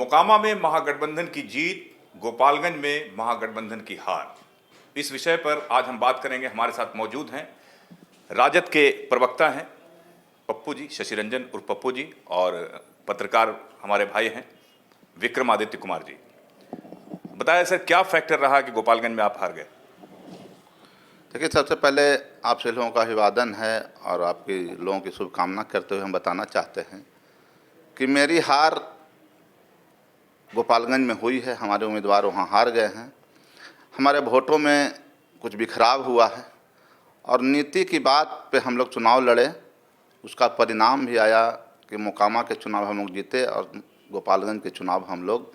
मोकामा में महागठबंधन की जीत, गोपालगंज में महागठबंधन की हार, इस विषय पर आज हम बात करेंगे। हमारे साथ मौजूद हैं राजद के प्रवक्ता हैं पप्पू जी, शशि रंजन उर्फ पप्पू जी, और पत्रकार हमारे भाई हैं विक्रमादित्य कुमार जी। बताया सर, क्या फैक्टर रहा कि गोपालगंज में आप हार गए? देखिए, सबसे पहले आपसे लोगों का अभिवादन है और आपके लोगों की शुभकामना करते हुए हम बताना चाहते हैं कि मेरी हार गोपालगंज में हुई है। हमारे उम्मीदवार वहाँ हार गए हैं। हमारे वोटों में कुछ बिखराव हुआ है और नीति की बात पे हम लोग चुनाव लड़े, उसका परिणाम भी आया कि मोकामा के चुनाव हम लोग जीते और गोपालगंज के चुनाव हम लोग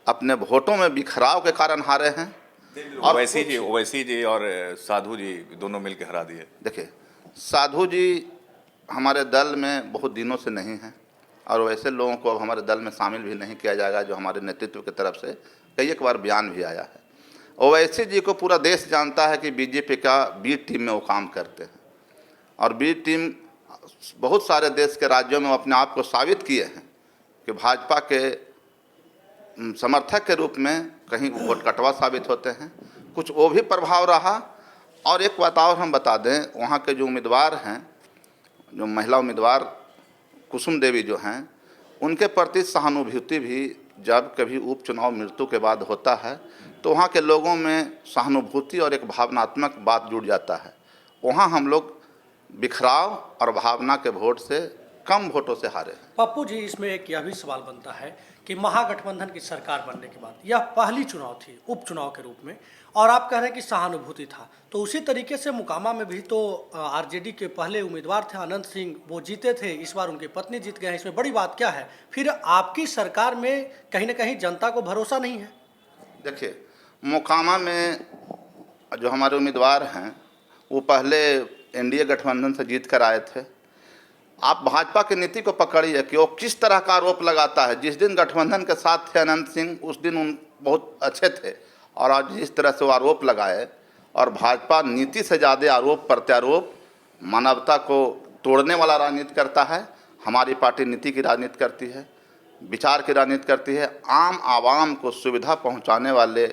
अपने वोटों में बिखराव के कारण हारे हैं। और ओवैसी जी और साधु जी दोनों मिलकर हरा दिए। देखिए, साधु जी हमारे दल में बहुत दिनों से नहीं हैं और वैसे लोगों को अब हमारे दल में शामिल भी नहीं किया जाएगा, जो हमारे नेतृत्व की तरफ से कई एक बार बयान भी आया है। ओवैसी जी को पूरा देश जानता है कि बीजेपी का बी टीम में वो काम करते हैं और बी टीम बहुत सारे देश के राज्यों में अपने आप को साबित किए हैं कि भाजपा के समर्थक के रूप में कहीं वोट कटवा साबित होते हैं। कुछ वो भी प्रभाव रहा। और एक बात और हम बता दें, वहाँ के जो उम्मीदवार हैं, जो महिला उम्मीदवार कुसुम देवी जो हैं, उनके प्रति सहानुभूति भी जब कभी उपचुनाव मृत्यु के बाद होता है तो वहाँ के लोगों में सहानुभूति और एक भावनात्मक बात जुड़ जाता है। वहाँ हम लोग बिखराव और भावना के वोट से कम वोटों से हारे हैं। पप्पू जी, इसमें एक यह भी सवाल बनता है कि महागठबंधन की सरकार बनने के बाद यह पहली चुनाव थी उपचुनाव के रूप में, और आप कह रहे हैं कि सहानुभूति था, तो उसी तरीके से मोकामा में भी तो आरजेडी के पहले उम्मीदवार थे अनंत सिंह, वो जीते थे, इस बार उनकी पत्नी जीत गए हैं। इसमें बड़ी बात क्या है? फिर आपकी सरकार में कहीं ना कहीं जनता को भरोसा नहीं है। देखिए, मोकामा में जो हमारे उम्मीदवार हैं वो पहले एनडीए गठबंधन से जीत कर आए थे। आप भाजपा की नीति को पकड़िए कि वो किस तरह का आरोप लगाता है। जिस दिन गठबंधन के साथ थे अनंत सिंह, उस दिन उन बहुत अच्छे थे, और आज जिस तरह से वो आरोप लगाए, और भाजपा नीति से ज़्यादा आरोप प्रत्यारोप, मानवता को तोड़ने वाला राजनीति करता है। हमारी पार्टी नीति की राजनीति करती है, विचार की राजनीति करती है। आम आवाम को सुविधा पहुंचाने वाले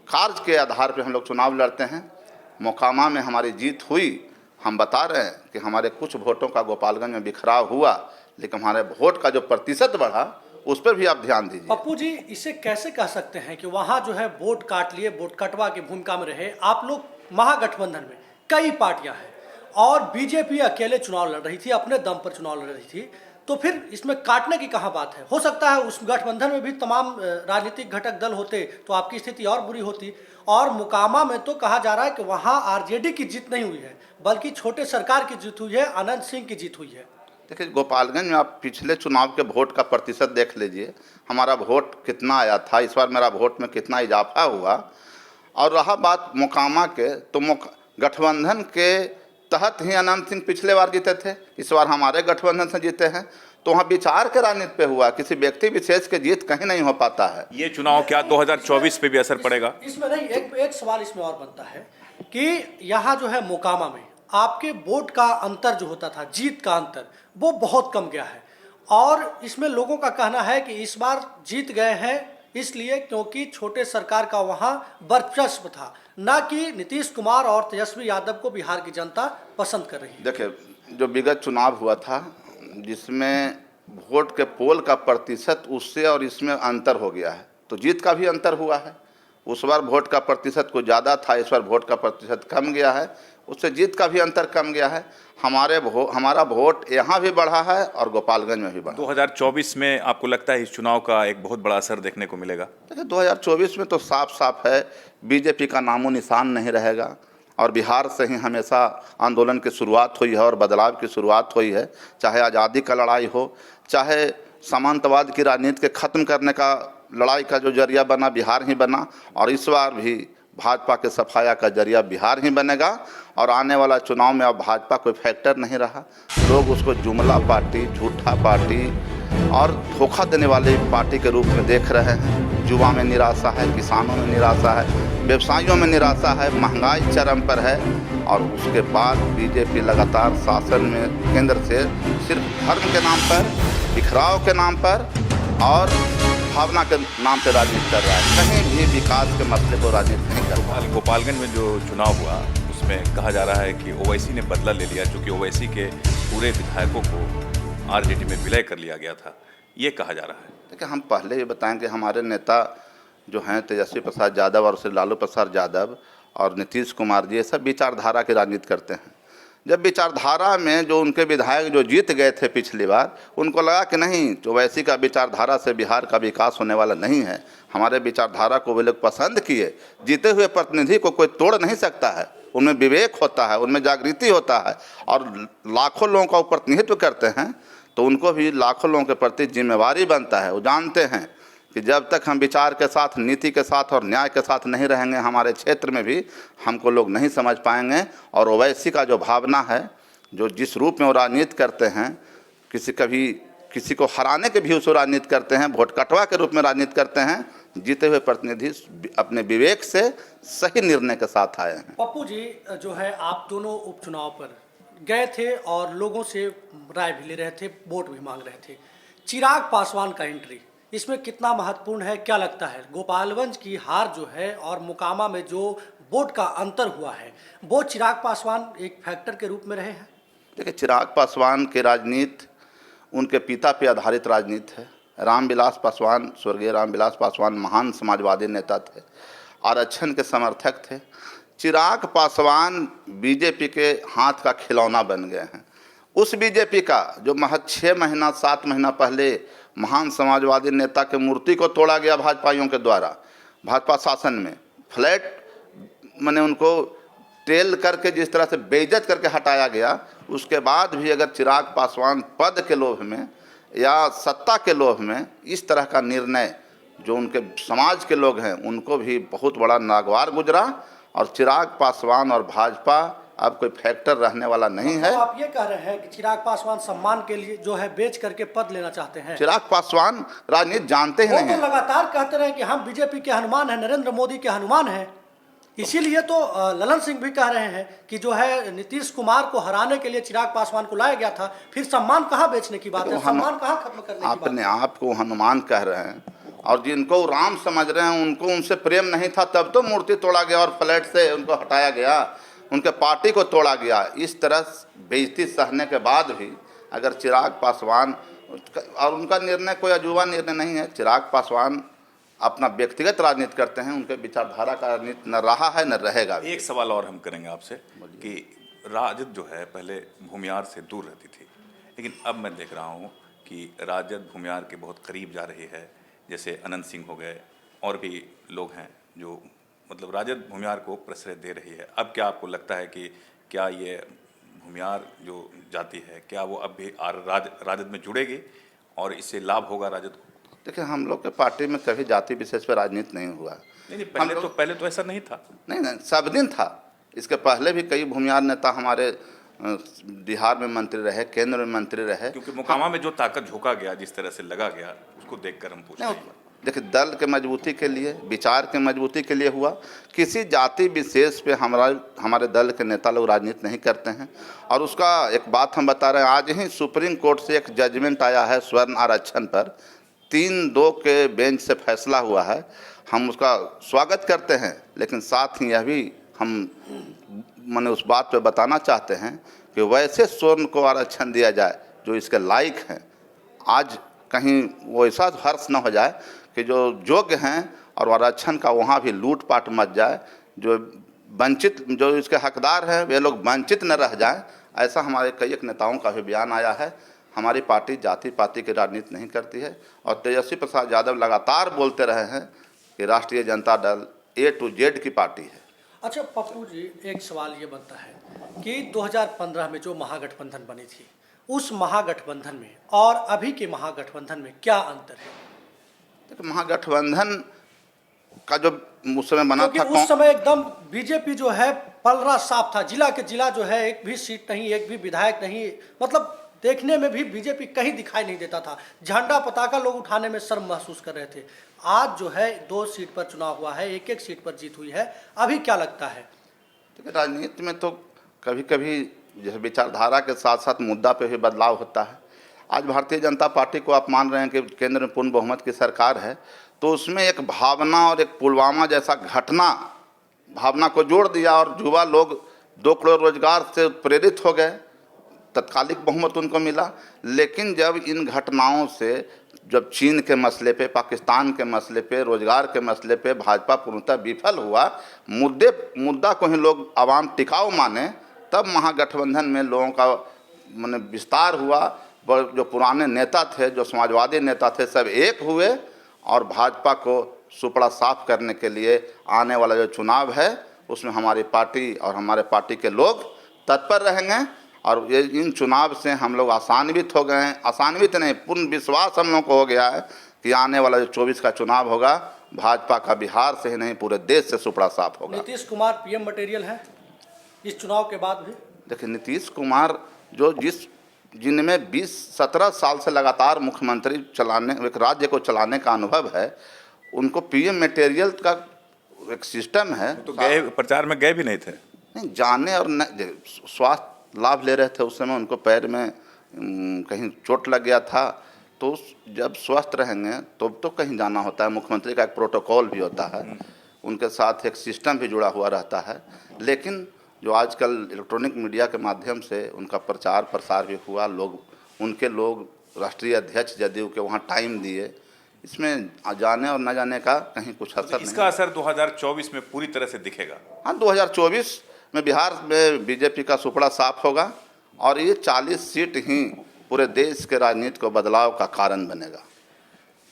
कार्य के आधार पर हम लोग चुनाव लड़ते हैं। मोकामा में हमारी जीत हुई। हम बता रहे हैं कि हमारे कुछ वोटों का गोपालगंज में बिखराव हुआ, लेकिन हमारे वोट का जो प्रतिशत बढ़ा उस पर भी आप ध्यान दीजिए। पप्पू जी, इसे कैसे कह सकते हैं कि वहाँ जो है वोट काट लिए, वोट कटवा की भूमिका में रहे? आप लोग महागठबंधन में कई पार्टियां हैं और बीजेपी अकेले चुनाव लड़ रही थी, अपने दम पर चुनाव लड़ रही थी, तो फिर इसमें काटने की कहाँ बात है? हो सकता है उस गठबंधन में भी तमाम राजनीतिक घटक दल होते तो आपकी स्थिति और बुरी होती। और मोकामा में तो कहा जा रहा है कि वहाँ आरजेडी की जीत नहीं हुई है, बल्कि छोटे सरकार की जीत हुई है, अनंत सिंह की जीत हुई है। देखिए, गोपालगंज में आप पिछले चुनाव के वोट का प्रतिशत देख लीजिए, हमारा वोट कितना आया था, इस बार मेरा वोट में कितना इजाफा हुआ। और रहा बात मोकामा के, तो गठबंधन के तहत ही अनंत सिंह पिछले बार जीते थे, इस बार हमारे गठबंधन से जीते हैं। तो वहाँ विचार के राजनीति पे हुआ, किसी व्यक्ति विशेष के जीत कहीं नहीं हो पाता है। ये चुनाव क्या 2024 पे भी असर पड़ेगा? इसमें नहीं, एक सवाल इसमें और बनता है कि यहाँ जो है मोकामा में आपके वोट का अंतर जो होता था, जीत का अंतर, वो बहुत कम गया है। और इसमें लोगों का कहना है कि इस बार जीत गए हैं इसलिए क्योंकि छोटे सरकार का वहाँ वर्चस्व था, ना कि नीतीश कुमार और तेजस्वी यादव को बिहार की जनता पसंद कर रही है। देखिए, जो विगत चुनाव हुआ था जिसमें वोट के पोल का प्रतिशत, उससे और इसमें अंतर हो गया है, तो जीत का भी अंतर हुआ है। उस बार वोट का प्रतिशत कुछ ज़्यादा था, इस बार वोट का प्रतिशत कम गया है, उससे जीत का भी अंतर कम गया है। हमारा वोट यहाँ भी बढ़ा है और गोपालगंज में भी बढ़ा। 2024 में आपको लगता है इस चुनाव का एक बहुत बड़ा असर देखने को मिलेगा? देखिए, 2024 में तो साफ साफ है, बीजेपी का नामो निशान नहीं रहेगा। और बिहार से ही हमेशा आंदोलन की शुरुआत हुई है और बदलाव की शुरुआत हुई है। चाहे आज़ादी का लड़ाई हो, चाहे सामंतवाद की राजनीति के ख़त्म करने का लड़ाई का जो जरिया बना, बिहार ही बना। और इस बार भी भाजपा के सफाया का जरिया बिहार ही बनेगा। और आने वाला चुनाव में अब भाजपा कोई फैक्टर नहीं रहा। लोग उसको जुमला पार्टी, झूठा पार्टी और धोखा देने वाली पार्टी के रूप में देख रहे हैं। युवा में निराशा है, किसानों में निराशा है, व्यवसायियों में निराशा है, महंगाई चरम पर है। और उसके बाद बीजेपी लगातार शासन में केंद्र से सिर्फ धर्म के नाम पर, बिखराव के नाम पर और भावना के नाम पे राजनीति कर रहा है, कहीं भी विकास के मसले को राजनीति नहीं कर रहा है। गोपालगंज में जो चुनाव हुआ उसमें कहा जा रहा है कि ओवैसी ने बदला ले लिया, क्योंकि ओवैसी के पूरे विधायकों को आरजेडी में विलय कर लिया गया था, ये कहा जा रहा है। देखिए, हम पहले ये बताएं कि हमारे नेता जो हैं तेजस्वी प्रसाद यादव और श्री लालू प्रसाद यादव और नीतीश कुमार जी, ये सब विचारधारा की राजनीति करते हैं। जब विचारधारा में जो उनके विधायक जो जीत गए थे पिछली बार, उनको लगा कि नहीं, ओवैसी का विचारधारा से बिहार का विकास होने वाला नहीं है, हमारे विचारधारा को वे लोग पसंद किए। जीते हुए प्रतिनिधि को कोई तोड़ नहीं सकता है, उनमें विवेक होता है, उनमें जागृति होता है, और लाखों लोगों का वो प्रतिनिधित्व करते हैं, तो उनको भी लाखों लोगों के प्रति जिम्मेवारी बनता है। वो जानते हैं कि जब तक हम विचार के साथ, नीति के साथ और न्याय के साथ नहीं रहेंगे, हमारे क्षेत्र में भी हमको लोग नहीं समझ पाएंगे। और ओवैसी का जो भावना है, जो जिस रूप में वो राजनीति करते हैं, किसी को हराने के भी उस राजनीति करते हैं, वोट कटवा के रूप में राजनीति करते हैं। जीते हुए प्रतिनिधि अपने विवेक से सही निर्णय के साथ आए हैं। पप्पू जी, जो है आप दोनों उपचुनाव पर गए थे और लोगों से राय भी ले रहे थे, वोट भी मांग रहे थे। चिराग पासवान का एंट्री इसमें कितना महत्वपूर्ण है, क्या लगता है? गोपालगंज की हार जो है और मोकामा में जो वोट का अंतर हुआ है, वो चिराग पासवान एक फैक्टर के रूप में रहे हैं? देखिए, चिराग पासवान की राजनीति उनके पिता पे आधारित राजनीति है। रामविलास पासवान, स्वर्गीय रामविलास पासवान महान समाजवादी नेता थे, आरक्षण के समर्थक थे। चिराग पासवान बीजेपी के हाथ का खिलौना बन गए हैं। उस बीजेपी का जो महज 6 महीना 7 महीना पहले महान समाजवादी नेता के मूर्ति को तोड़ा गया भाजपाइयों के द्वारा, भाजपा शासन में फ्लैट मैंने उनको टेल करके जिस तरह से बेइज्जत करके हटाया गया, उसके बाद भी अगर चिराग पासवान पद के लोभ में या सत्ता के लोभ में इस तरह का निर्णय, जो उनके समाज के लोग हैं उनको भी बहुत बड़ा नागवार गुजरा। और चिराग पासवान और भाजपा अब कोई फैक्टर रहने वाला नहीं है। तो आप ये कह रहे हैं कि चिराग पासवान सम्मान के लिए जो है बेच करके पद लेना चाहते हैं? चिराग पासवान राजनीति जानते ही नहीं तो लगातार कहते रहे कि हम बीजेपी के हनुमान हैं, नरेंद्र मोदी के हनुमान हैं। इसीलिए तो ललन सिंह भी कह रहे हैं कि जो है नीतीश कुमार को हराने के लिए चिराग पासवान को लाया गया था। फिर सम्मान कहाँ बेचने की बात है, सम्मान कहाँ खत्म करने की बात है? अपने आप को हनुमान कह रहे हैं, और जिनको राम समझ रहे हैं उनको उनसे प्रेम नहीं था, तब तो मूर्ति तोड़ा गया और फ्लैट से उनको हटाया गया, उनके पार्टी को तोड़ा गया। इस तरह बेइज्जती सहने के बाद भी अगर चिराग पासवान, और उनका निर्णय कोई अजूबा निर्णय नहीं है, चिराग पासवान अपना व्यक्तिगत राजनीति करते हैं, उनके विचारधारा का राजनीति न रहा है न रहेगा। एक सवाल और हम करेंगे आपसे कि राजद जो है पहले भूमिहार से दूर रहती थी, लेकिन अब मैं देख रहा हूँ कि राजद भूमिहार के बहुत करीब जा रही है। जैसे अनंत सिंह हो गए, और भी लोग हैं जो मतलब राजद भूमिहार को प्रश्रय दे रही है। अब क्या आपको लगता है कि क्या ये भूमिहार जो जाति है, क्या वो अब भी राजद में जुड़ेगी और इससे लाभ होगा राजद को? देखिए, हम लोग के पार्टी में कभी जाति विशेष पर राजनीति नहीं हुआ। नहीं, पहले तो ऐसा नहीं था। नहीं, सब दिन था। इसके पहले भी कई भूमिहार नेता हमारे बिहार में मंत्री रहे, केंद्र में मंत्री रहे। क्योंकि मोकामा में जो ताकत झोंका गया, जिस तरह से लगा गया, उसको देखकर हम पूछ रहे हैं। देखिए, दल के मजबूती के लिए, विचार के मजबूती के लिए हुआ। किसी जाति विशेष पे हमारे दल के नेता लोग राजनीति नहीं करते हैं। और उसका एक बात हम बता रहे हैं, आज ही सुप्रीम कोर्ट से एक जजमेंट आया है स्वर्ण आरक्षण पर, 3-2 के बेंच से फैसला हुआ है। हम उसका स्वागत करते हैं, लेकिन साथ ही यह भी हम मैंने उस बात पे बताना चाहते हैं कि वैसे स्वर्ण को आरक्षण दिया जाए जो इसके लायक हैं। आज कहीं वो ऐसा हर्ष न हो जाए कि जो योग्य हैं और आरक्षण का वहाँ भी लूटपाट मच जाए, जो वंचित, जो इसके हकदार हैं वे लोग वंचित न रह जाएं। ऐसा हमारे कई एक नेताओं का भी बयान आया है। हमारी पार्टी जाति पाति की राजनीति नहीं करती है, और तेजस्वी प्रसाद यादव लगातार बोलते रहे हैं कि राष्ट्रीय Janata Dal A to Z की पार्टी है। अच्छा पप्पू जी, एक सवाल ये बनता है कि 2015 में जो महागठबंधन बनी थी, उस महागठबंधन में और अभी के महागठबंधन में क्या अंतर है? देखिए, महागठबंधन का जो उस समय बना था, उस समय एकदम बीजेपी जो है पलड़ा साफ था, जिला के जिला जो है एक भी सीट नहीं, एक भी विधायक नहीं, मतलब देखने में भी बीजेपी कहीं दिखाई नहीं देता था। झंडा पताका लोग उठाने में शर्म महसूस कर रहे थे। आज जो है 2 सीट पर चुनाव हुआ है, एक सीट पर जीत हुई है। अभी क्या लगता है? देखिए, राजनीति में तो कभी कभी जैसे विचारधारा के साथ साथ मुद्दा पे भी बदलाव होता है। आज भारतीय जनता पार्टी को आप मान रहे हैं कि केंद्र में पूर्ण बहुमत की सरकार है, तो उसमें एक भावना और एक पुलवामा जैसा घटना भावना को जोड़ दिया और युवा लोग 2 करोड़ रोजगार से प्रेरित हो गए, तत्कालिक बहुमत उनको मिला। लेकिन जब इन घटनाओं से, जब चीन के मसले पे, पाकिस्तान के मसले पे, रोजगार के मसले पे भाजपा पूर्णतः विफल हुआ, मुद्दा को ही लोग आवाम टिकाऊ माने, तब महागठबंधन में लोगों का माने विस्तार हुआ। जो पुराने नेता थे, जो समाजवादी नेता थे, सब एक हुए और भाजपा को सुपड़ा साफ करने के लिए आने वाला जो चुनाव है उसमें हमारी पार्टी और हमारे पार्टी के लोग तत्पर रहेंगे। और ये इन चुनाव से हम लोग आसान्वित हो गए हैं, आसान्वित नहीं, पूर्ण विश्वास हम लोग को हो गया है कि आने वाला जो 24 का चुनाव होगा, भाजपा का बिहार से ही नहीं पूरे देश से सुपड़ा साफ होगा। नीतीश कुमार पीएम मटेरियल है इस चुनाव के बाद भी? देखिए, नीतीश कुमार जो जिनमें 17 साल से लगातार मुख्यमंत्री चलाने, एक राज्य को चलाने का अनुभव है, उनको पीएम मटेरियल का एक सिस्टम है। तो गए, प्रचार में गए भी नहीं थे? नहीं जाने, और स्वास्थ्य लाभ ले रहे थे उस समय, उनको पैर में कहीं चोट लग गया था, तो जब स्वस्थ रहेंगे तो कहीं जाना होता है। मुख्यमंत्री का एक प्रोटोकॉल भी होता है, उनके साथ एक सिस्टम भी जुड़ा हुआ रहता है। लेकिन जो आजकल इलेक्ट्रॉनिक मीडिया के माध्यम से उनका प्रचार प्रसार भी हुआ, उनके लोग राष्ट्रीय अध्यक्ष जदयू के वहाँ टाइम दिए, इसमें जाने और न जाने का कहीं कुछ असर नहीं। इसका असर 2024 में पूरी तरह से दिखेगा? हाँ, 2024 में बिहार में बीजेपी का सुपड़ा साफ होगा और ये 40 सीट ही पूरे देश के राजनीति को बदलाव का कारण बनेगा।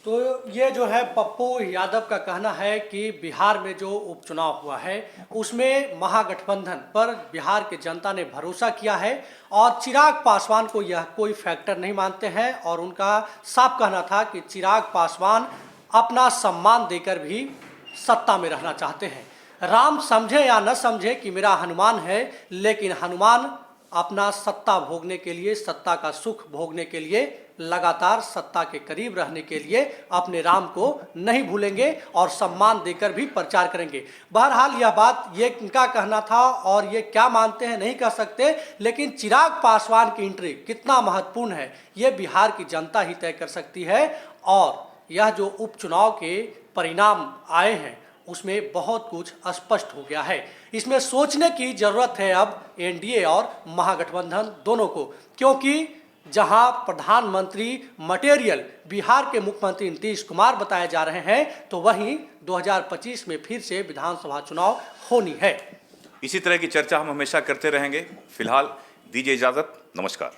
तो ये जो है पप्पू यादव का कहना है कि बिहार में जो उपचुनाव हुआ है उसमें महागठबंधन पर बिहार की जनता ने भरोसा किया है और चिराग पासवान को यह कोई फैक्टर नहीं मानते हैं। और उनका साफ कहना था कि चिराग पासवान अपना सम्मान देकर भी सत्ता में रहना चाहते हैं। राम समझे या न समझे कि मेरा हनुमान है, लेकिन हनुमान अपना सत्ता भोगने के लिए, सत्ता का सुख भोगने के लिए, लगातार सत्ता के करीब रहने के लिए अपने राम को नहीं भूलेंगे और सम्मान देकर भी प्रचार करेंगे। बहरहाल यह बात, ये इनका कहना था और ये क्या मानते हैं नहीं कह सकते, लेकिन चिराग पासवान की एंट्री कितना महत्वपूर्ण है ये बिहार की जनता ही तय कर सकती है। और यह जो उपचुनाव के परिणाम आए हैं उसमें बहुत कुछ स्पष्ट हो गया है। इसमें सोचने की जरूरत है अब एनडीए और महागठबंधन दोनों को, क्योंकि जहां प्रधानमंत्री मटेरियल बिहार के मुख्यमंत्री नीतीश कुमार बताए जा रहे हैं, तो वहीं 2025 में फिर से विधानसभा चुनाव होनी है। इसी तरह की चर्चा हम हमेशा करते रहेंगे। फिलहाल दीजिए इजाजत, नमस्कार।